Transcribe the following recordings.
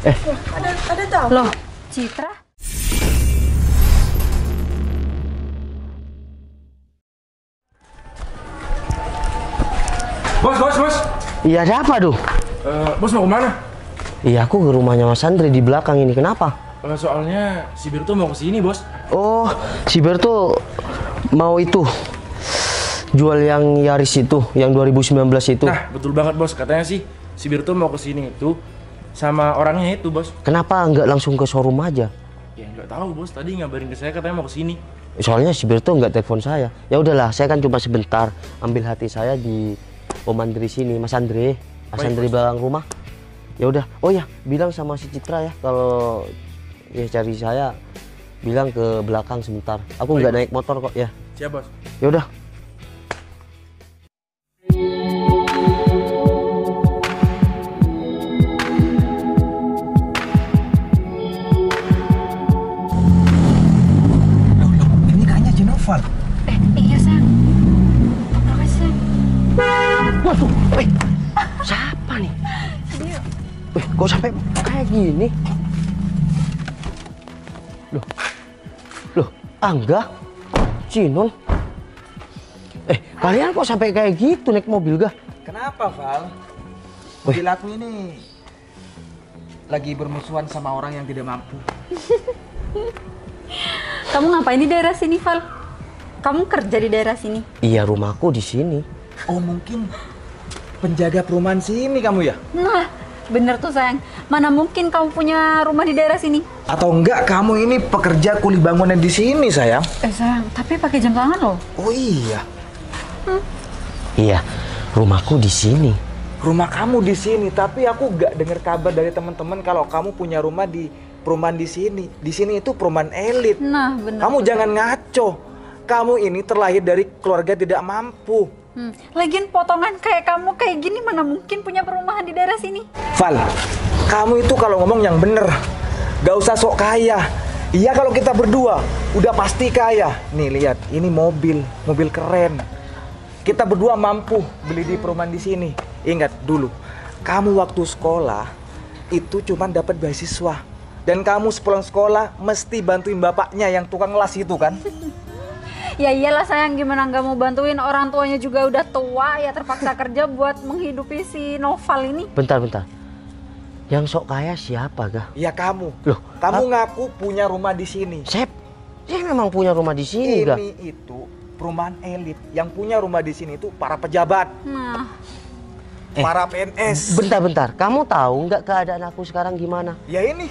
Ada tahu. Loh, Citra? Bos. Iya, ada apa, Duh? Bos mau kemana? Iya, aku ke rumahnya Mas Andre di belakang ini. Kenapa? Soalnya si Bir tuh mau kesini, bos. Oh, si Ber tuh mau itu jual yang Yaris itu, yang 2019 itu. Nah, betul banget, bos. Katanya sih si Bir tuh mau kesini itu sama orangnya itu, bos. Kenapa nggak langsung ke showroom aja? Ya nggak tahu, bos. Tadi ngabarin ke saya katanya mau kesini. Soalnya si Ber tuh nggak telepon saya. Ya udahlah, saya kan cuma sebentar ambil hati saya di Om Andre sini, Mas Andre. Mas Baik, Andre bos. belakang rumah. Ya udah. Oh ya, bilang sama si Citra ya kalau ya cari saya, bilang ke belakang sebentar. Aku nggak naik motor kok ya. Siap, bos. Ya udah. Ini kayaknya Jenoval. Iya, sayang. Makasih, sayang. Waduh, siapa nih? Dia. Kok sampai kayak gini? Loh, Angga, Cinon. Kalian kok sampai kayak gitu naik mobil gak? Kenapa, Val? Mobil aku ini lagi bermusuhan sama orang yang tidak mampu. Kamu ngapain di daerah sini, Val? Kamu kerja di daerah sini? Iya, rumahku di sini. Oh, mungkin penjaga perumahan sini kamu ya? Nah, bener tuh, sayang. Mana mungkin kamu punya rumah di daerah sini? Atau enggak kamu ini pekerja kuli bangunan di sini, sayang? Sayang, tapi pakai jam tangan loh. Oh iya, Iya, rumahku di sini. rumah kamu di sini. Tapi aku nggak dengar kabar dari teman-teman kalau kamu punya rumah di perumahan di sini. Di sini itu perumahan elit. Nah, bener. Kamu tuh, jangan ngaco. Kamu ini terlahir dari keluarga tidak mampu. Lagian potongan kayak kamu kayak gini mana mungkin punya perumahan di daerah sini? Val, kamu itu kalau ngomong yang bener. Gak usah sok kaya. Iya kalau kita berdua udah pasti kaya. Nih lihat, ini mobil keren. Kita berdua mampu beli di perumahan di sini. Ingat dulu, kamu waktu sekolah itu cuma dapat beasiswa. Dan kamu sepulang sekolah mesti bantuin bapaknya yang tukang las itu kan? Ya iyalah, sayang, gimana nggak mau bantuin, orang tuanya juga udah tua ya, terpaksa kerja buat menghidupi si Noval ini. Bentar. Yang sok kaya siapa, Gah? Ya kamu. Loh, Kamu ngaku punya rumah di sini. Saya memang punya rumah di sini, Gah. Ini itu perumahan elit. Yang punya rumah di sini itu para pejabat, Nah, para PNS. Bentar. Kamu tahu nggak keadaan aku sekarang gimana? Ya ini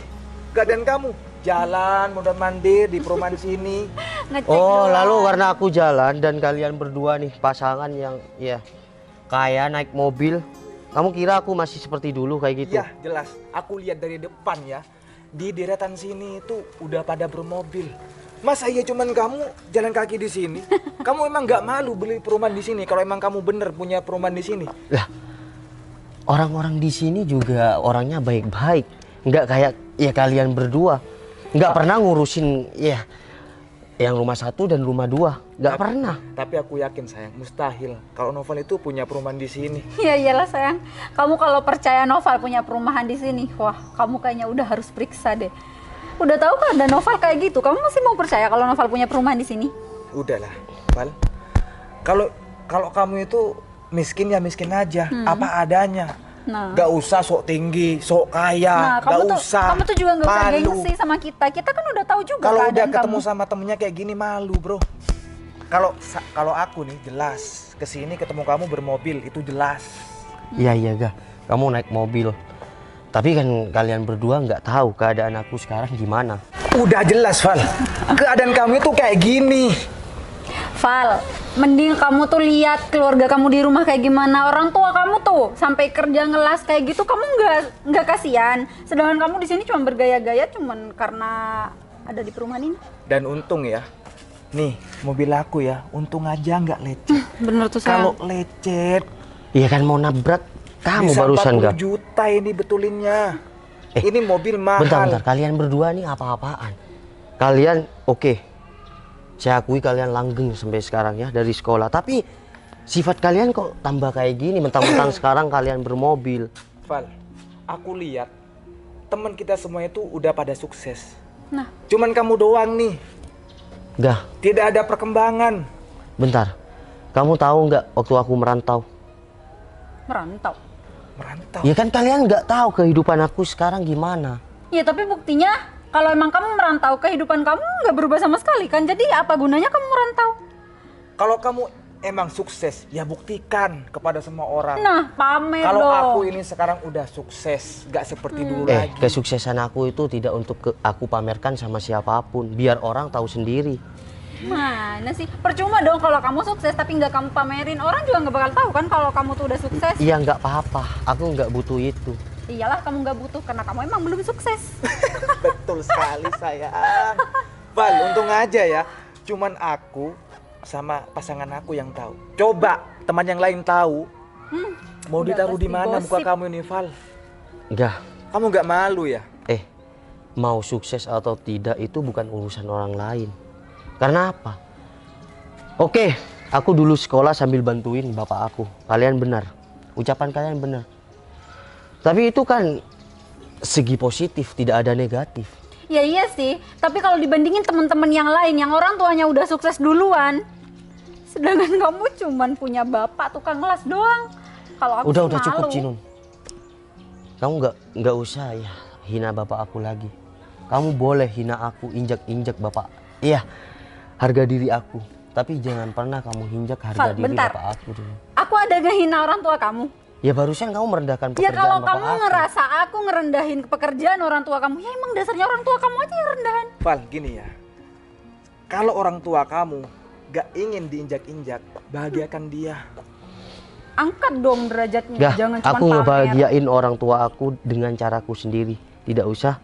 keadaan kamu. Jalan mondar mandir di perumahan sini. ngecek Oh, doang. lalu karena aku jalan dan kalian berdua nih pasangan yang ya kaya naik mobil, kamu kira aku masih seperti dulu kayak gitu? Ya jelas. Aku lihat dari depan ya. Di deretan sini itu udah pada bermobil. Masa iya cuman kamu jalan kaki di sini? Kamu emang nggak malu beli perumahan di sini? Kalau emang kamu bener punya perumahan di sini? Lah, orang-orang di sini juga orangnya baik-baik, nggak kayak ya kalian berdua, nggak pernah ngurusin ya yang rumah satu dan rumah dua, nggak pernah. Tapi aku yakin sayang, mustahil kalau Novel itu punya perumahan di sini. Ya iyalah, sayang. Kamu kalau percaya Noval punya perumahan di sini, wah, kamu kayaknya udah harus periksa deh. Udah tahu kan ada Noval kayak gitu, kamu masih mau percaya kalau Noval punya perumahan di sini? Udahlah, Val. Kalau kamu itu miskin ya miskin aja, apa adanya. Nah, Gak usah sok tinggi, sok kaya, kamu gak usah. kamu tuh juga nggak usah malu. gengsi sama kita. Kita kan udah tahu juga Kalau udah keadaan ketemu kamu. sama temennya kayak gini malu, bro. Kalau aku nih jelas kesini ketemu kamu bermobil itu jelas. Iya Gah, kamu naik mobil. Tapi kan kalian berdua nggak tahu keadaan aku sekarang gimana. Udah jelas, Val. Keadaan kamu itu kayak gini. Val, mending kamu tuh lihat keluarga kamu di rumah kayak gimana. Orang tua kamu tuh sampai kerja ngelas kayak gitu, kamu nggak kasihan. Sedangkan kamu di sini cuma bergaya-gaya cuman karena ada di perumahan ini. Dan untung ya, nih mobil aku ya, untung aja nggak lecet. Bener tuh, Kalau sayang. lecet, Iya kan mau nabrak kamu bisa barusan 40 Gah. juta ini betulinnya. Ini mobil mahal. Bentar, kalian berdua nih apa-apaan? Kalian oke, saya akui kalian langgeng sampai sekarang ya dari sekolah. Tapi sifat kalian kok tambah kayak gini, mentang-mentang sekarang kalian bermobil. Val, aku lihat teman kita semua itu udah pada sukses. Nah, Cuman kamu doang nih, Nggak, tidak ada perkembangan. bentar. Kamu tahu nggak waktu aku merantau? merantau. Merantau. Ya kan kalian nggak tahu kehidupan aku sekarang gimana. Ya tapi buktinya kalau emang kamu merantau, kehidupan kamu nggak berubah sama sekali kan? Jadi apa gunanya kamu merantau? Kalau kamu emang sukses, ya buktikan kepada semua orang. Nah, pamer Kalau dong. aku ini sekarang udah sukses, gak seperti dulu lagi. Kesuksesan aku itu tidak untuk aku pamerkan sama siapapun, biar orang tahu sendiri. Mana sih? Percuma dong kalau kamu sukses tapi nggak kamu pamerin. Orang juga nggak bakal tahu kan kalau kamu tuh udah sukses. Iya nggak apa-apa, aku nggak butuh itu. Iyalah kamu nggak butuh karena kamu emang belum sukses. Betul sekali sayang. Val, untung aja ya. Cuman aku sama pasangan aku yang tahu. Coba teman yang lain tahu. Mau udah ditaruh di pasti mana muka gosip. kamu ini, Val? Nggak. Kamu nggak malu ya? Mau sukses atau tidak itu bukan urusan orang lain. Karena apa? Oke, aku dulu sekolah sambil bantuin bapak aku. Kalian benar, ucapan kalian benar. Tapi itu kan segi positif, tidak ada negatif. Ya iya sih, tapi kalau dibandingin teman-teman yang lain yang orang tuanya udah sukses duluan, sedangkan kamu cuman punya bapak tukang las doang. Kalau aku Udah sih cukup malu. Cinun. Kamu nggak usah ya hina bapak aku lagi. Kamu boleh hina aku, injak-injak bapak. Iya, harga diri aku. Tapi jangan pernah kamu injak harga Val, diri bentar. bapak aku dulu. Aku ada ngehina orang tua kamu. Ya barusan kamu merendahkan Ya pekerjaan kalau bapak kamu aku. ngerasa aku ngerendahin pekerjaan orang tua kamu, ya emang dasarnya orang tua kamu aja yang rendahan. Val, gini ya. Kalau orang tua kamu gak ingin diinjak-injak, bahagiakan dia. Angkat dong derajatnya, Gak, jangan cuma aku pamer. ngebahagiain orang tua aku dengan caraku sendiri. Tidak usah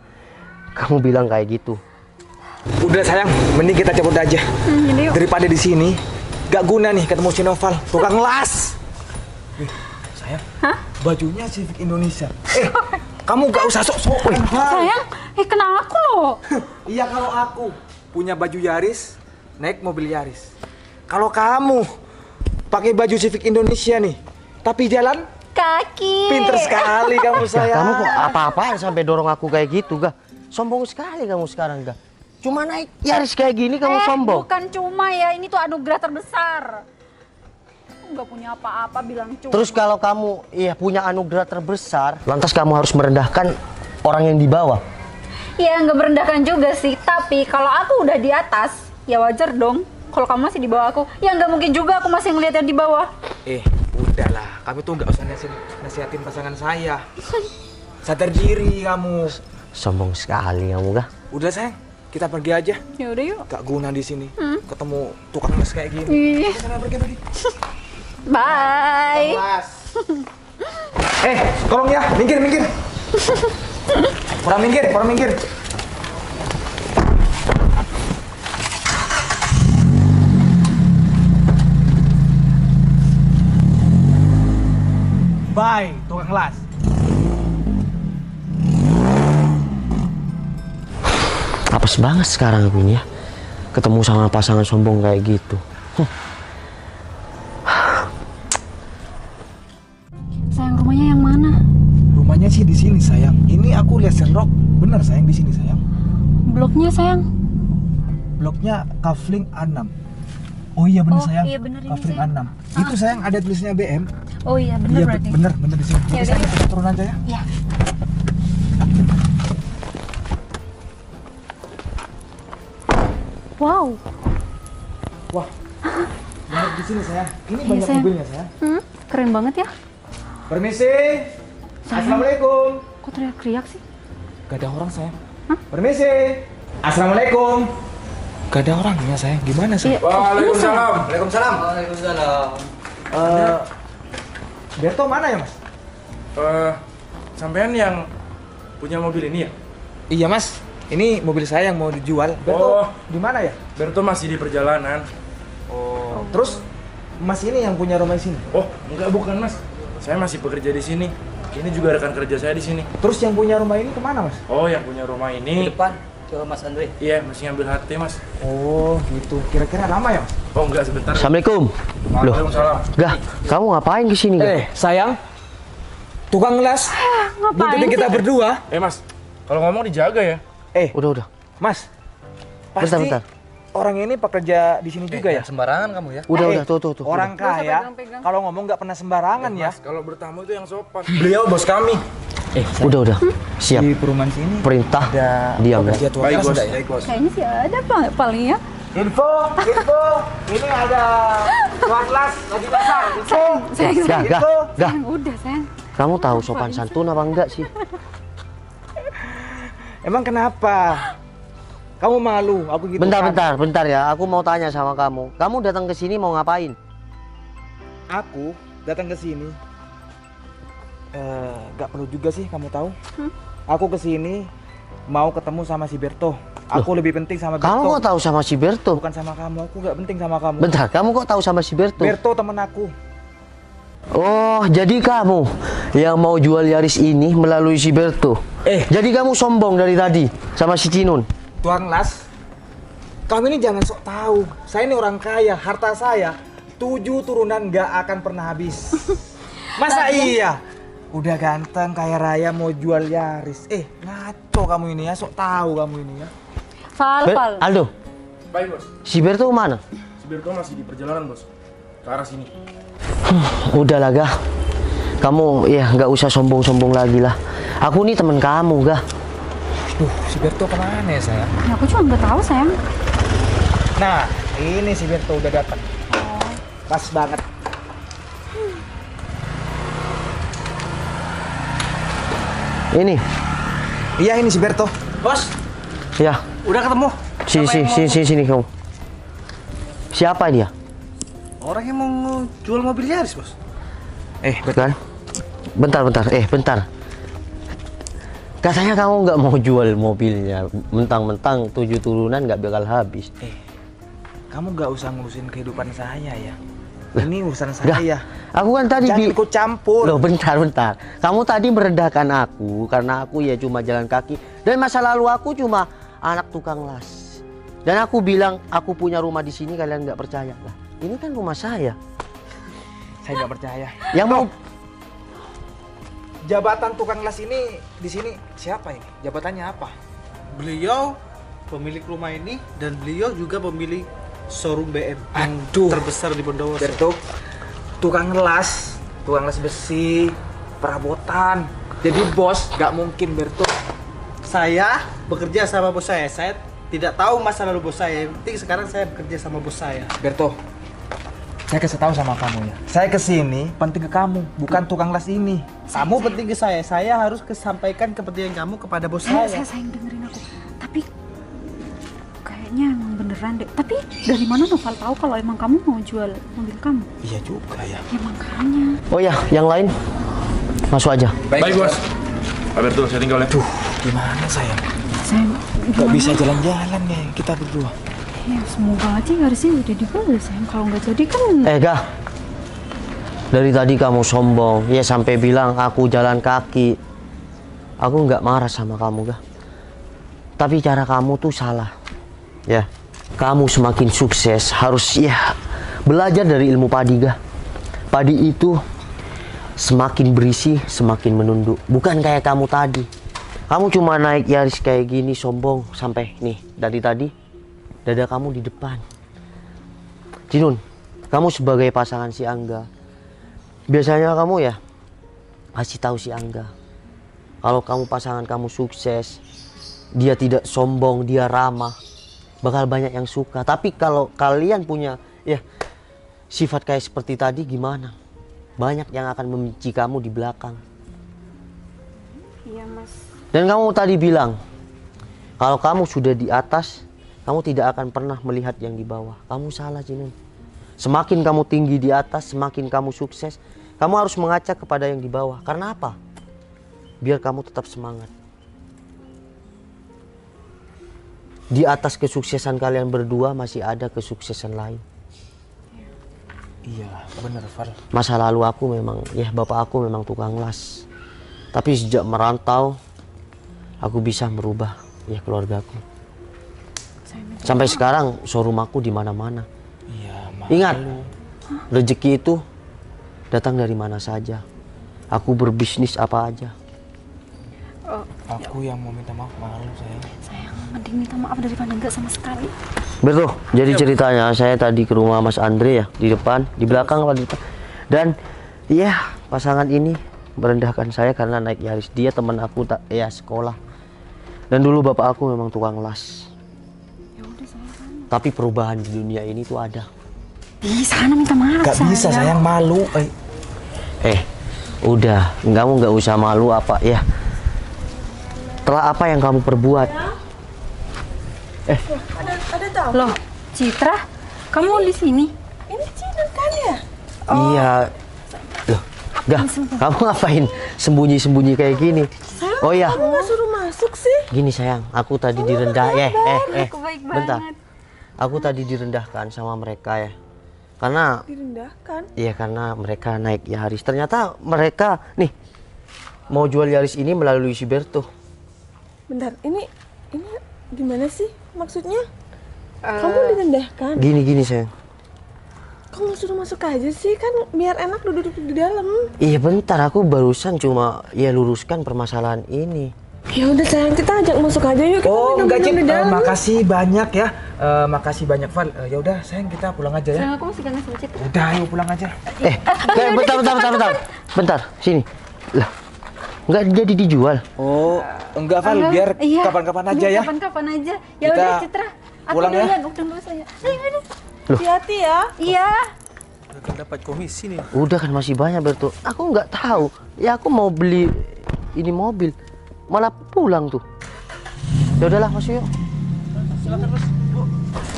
kamu bilang kayak gitu. Udah sayang, mending kita cabut aja. Ini yuk. Daripada di sini gak guna nih ketemu si Noval, tukang las. Sayang, bajunya Civic Indonesia. Kamu gak usah sok-sokan, Val. Sayang, kena aku loh. Iya, kalau aku punya baju Yaris, naik mobil Yaris. Kalau kamu pakai baju Civic Indonesia nih, tapi jalan Kaki. pinter sekali kamu sayang. Kamu kok apa-apaan sampai dorong aku kayak gitu, Gak? Sombong sekali kamu sekarang, Gak? Cuma naik Yaris kayak gini kamu sombong. Bukan cuma ya, ini tuh anugerah terbesar. Nggak punya apa-apa bilang cuma. Terus kalau kamu punya anugerah terbesar, lantas kamu harus merendahkan orang yang di bawah. Ya nggak merendahkan juga sih, tapi kalau aku udah di atas, ya wajar dong. Kalau kamu masih di bawah aku, ya nggak mungkin juga aku masih ngeliat yang di bawah. Udahlah, kami tuh nggak usah nasihatin pasangan saya. Sadar diri kamu. Sombong sekali kamu, Gak? Udah sayang, kita pergi aja. Ya udah yuk. Gak guna di sini. Ketemu tukang las kayak gini. Ih, Sana pergi. bye. Las. Tolong ya, minggir. Kurang minggir. Bye, tukang las. Apes banget sekarang aku ini ya. Ketemu sama pasangan sombong kayak gitu. Sayang, rumahnya yang mana? Rumahnya sih di sini sayang. Ini aku lihat Sherlock. Bener sayang di sini sayang. Bloknya sayang. Bloknya Kavling A6. Oh iya bener Oh, sayang. iya bener ini, Kavling sayang. A6. Itu sayang ada tulisnya BM. Oh iya bener Iya berarti. bener di sini. Ya Oke, udah, sayang, yuk. kita turun aja ya. Ya. Wow. Wah. Lihat di sini sayang. Ini Iya, banyak sayang. mobilnya sayang. Keren banget ya. Permisi. Assalamualaikum. Kok teriak-teriak sih? Gak ada orang sayang. Permisi. Assalamualaikum. Gak ada orang ya sayang. Gimana sayang? Iya. Waalaikumsalam. Waalaikumsalam. Waalaikumsalam. Berto mana ya mas? Sampean yang punya mobil ini ya? Iya mas. Ini mobil saya yang mau dijual. Berto Oh. di mana ya? Berto masih di perjalanan. Oh. Terus mas ini yang punya rumah di sini. Oh, enggak bukan mas. Saya masih bekerja di sini. Ini juga rekan kerja saya di sini. Terus yang punya rumah ini kemana mas? Oh, yang punya rumah ini. Depan ke Mas Andre. Iya, masih ngambil HT mas. Oh gitu. Kira-kira lama ya mas? Oh, enggak sebentar. Assalamualaikum. Loh, Waalaikumsalam. Gak, kamu ngapain di sini, Gak? Sayang. Tukang las. Buntutin kita berdua. Mas, Kalau ngomong dijaga ya. Udah. Mas. Pasti Bentar. orang ini pekerja di sini juga ya? Sembarangan kamu ya. Udah, tuh. Orang Nggak usah kaya pegang-pegang. kalau ngomong nggak pernah sembarangan ya. Mas, kalau bertamu itu yang sopan. Beliau bos kami. Udah. Siap. Di perumahan sini Perintah. ada Diam pekerja ya. tua Baik kelas bos, nggak ya? baik bos. Kayaknya sih ada paling ya. Info. Ini ada tuan kelas lagi dasar. Info. Sayang. Gah. Sayang, udah sayang. Kamu tahu sopan santun apa enggak sih? Emang kenapa? Kamu malu? Aku gitu kan? Bentar ya. Aku mau tanya sama kamu. Kamu datang ke sini mau ngapain? Aku datang ke sini. Nggak perlu juga sih kamu tahu. Aku ke sini mau ketemu sama si Berto. Aku lebih penting sama Berto. Kamu kok tahu sama si Berto? Bukan sama kamu. Aku nggak penting sama kamu. Bentar, kamu kok tahu sama si Berto? Berto temen aku. Oh, jadi kamu yang mau jual Yaris ini melalui si Berto? Jadi kamu sombong dari tadi sama si Cinun? Tuan Las, kamu ini jangan sok tahu. Saya ini orang kaya, harta saya 7 turunan nggak akan pernah habis. Masa iya? Udah ganteng, kaya raya mau jual Yaris. Ngaco kamu ini ya, sok tahu kamu ini ya. Fal. Aldo, Baik bos. si Berto mana? Si Birko masih di perjalanan bos. Ke arah sini. Udahlah, Gah. Kamu ya nggak usah sombong-sombong lagi lah. Aku nih teman kamu, Gah. Si Berto kemana ya sayang? Ya, aku cuma nggak tahu sayang. Nah, ini si Berto udah datang. Pas banget. Ini, Iya ini si Berto. Bos, ya. udah ketemu. Sini kamu. Siapa dia? Orang yang mau jual mobil Yaris, Bos. Kan? Bentar. Katanya kamu nggak mau jual mobilnya, mentang-mentang 7 turunan nggak bakal habis. Kamu gak usah ngurusin kehidupan saya ya. Ini urusan saya. Aku kan tadi Jangan ikut campur. Loh, bentar. Kamu tadi merendahkan aku karena aku ya cuma jalan kaki dan masa lalu aku cuma anak tukang las. Dan aku bilang aku punya rumah di sini, kalian nggak percaya lah. Ini kan rumah saya. Saya nggak percaya. Yang mau Jabatan tukang las ini di sini siapa ini? Jabatannya apa? Beliau pemilik rumah ini dan beliau juga pemilik showroom BM yang Aduh. terbesar di Bondowoso. Berto, tukang las besi, perabotan. Jadi bos nggak mungkin Berto. Saya bekerja sama bos saya. Saya tidak tahu masa lalu bos saya. Yang penting sekarang saya bekerja sama bos saya. Berto, saya kasih tahu sama kamu ya. Saya kesini penting ke kamu, bukan tukang las ini. Kamu penting ke saya. Saya harus kesampaikan kepentingan kamu kepada bos saya. Saya sayang dengerin aku. Tapi kayaknya emang beneran deh. Tapi dari mana Noval tahu kalau emang kamu mau jual mobil kamu? Iya juga ya. Ya makanya. Oh ya, yang lain masuk aja. Baik bos. Pak Bertul, saya tinggal ya. Gimana sayang? Saya Gak bisa jalan-jalan ya kita berdua. Ya semoga aja Yarisnya udah dibeli sayang. Kalau nggak jadi kan. Gah. Dari tadi kamu sombong, ya sampai bilang aku jalan kaki. Aku nggak marah sama kamu, Gah. Tapi cara kamu tuh salah. Ya, kamu semakin sukses harus ya belajar dari ilmu padi, Gah. Padi itu semakin berisi, semakin menunduk. Bukan kayak kamu tadi. Kamu cuma naik Yaris kayak gini, sombong. Sampai nih, dari tadi, dada kamu di depan. Cinun, kamu sebagai pasangan si Angga, biasanya kamu ya kasih tahu si Angga. Kalau kamu pasangan kamu sukses, dia tidak sombong, dia ramah, bakal banyak yang suka. Tapi kalau kalian punya ya sifat kayak seperti tadi gimana? Banyak yang akan membenci kamu di belakang. Iya mas. Dan kamu tadi bilang kalau kamu sudah di atas, kamu tidak akan pernah melihat yang di bawah. Kamu salah, Cinun. Semakin kamu tinggi di atas, semakin kamu sukses, kamu harus mengacak kepada yang di bawah. Karena apa? Biar kamu tetap semangat. Di atas kesuksesan kalian berdua masih ada kesuksesan lain. Iya, bener Far. Masa lalu aku memang, ya bapak aku memang tukang las. Tapi sejak merantau, aku bisa merubah ya keluargaku. Sampai sekarang showroom aku di mana-mana. Iya, Ingat, rezeki itu datang dari mana saja. Aku berbisnis apa aja. Oh, Aku yang mau minta maaf, malu sayang. sayang, mending minta maaf daripada enggak sama sekali. Betul. Jadi ceritanya saya tadi ke rumah Mas Andre ya, di depan, di belakang apa di depan. Dan iya, pasangan ini merendahkan saya karena naik Yaris. Dia teman aku tak ya sekolah. Dan dulu bapak aku memang tukang las. Ya udah sayang. Tapi perubahan di dunia ini tuh ada. Ih, sana minta maaf. Gak bisa sayang, malu. Udah, kamu nggak usah malu apa ya. Setelah apa yang kamu perbuat? Loh, Citra, kamu di sini? Ini Cina kan ya? Iya. Loh, enggak. Kamu ngapain sembunyi-sembunyi kayak gini? Oh ya, Kamu nggak suruh masuk sih? gini sayang, aku tadi direndah. Aku baik Bentar. banget. Aku tadi direndahkan sama mereka ya. Karena Direndahkan. iya karena mereka naik Yaris. Ternyata mereka nih mau jual Yaris ini melalui si Berto. Bentar, ini gimana sih maksudnya? Kamu direndahkan. Gini sayang. Kamu suruh masuk aja sih, kan biar enak duduk di dalam. Iya bentar, aku barusan cuma ya luruskan permasalahan ini. Ya udah sayang, kita ajak masuk aja yuk. Kita Oh, enggak, Cip. minum-minum di dalam. Makasih banyak ya. Makasih banyak, Val. Ya udah, sayang, kita pulang aja ya. Sayang, aku masih kangen sama Citra. Udah, ayo pulang aja. Bentar, sini. Lah, nggak jadi dijual. Oh, enggak, Val. Biar Iya. kapan-kapan aja Iya, ya. kapan-kapan aja. Ya Kita udah, Citra. Aku pulang ya. duluan, udah nggak usah ya. Ayo. Hati-hati ya. Iya. Akan dapat komisi nih. Udah kan masih banyak Berto. Aku nggak tahu. Ya aku mau beli ini mobil, malah pulang tuh. Ya udahlah, masuk yuk.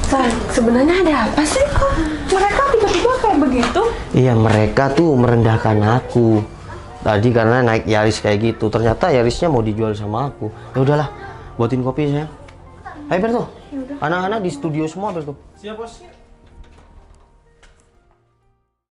Sayang, sebenarnya ada apa sih kok mereka tiba-tiba kayak begitu? Iya mereka tuh merendahkan aku. Tadi karena naik Yaris kayak gitu. Ternyata Yarisnya mau dijual sama aku. Ya udahlah, buatin kopi saya. Hai Berto. Anak-anak di studio semua Berto. Siap bos.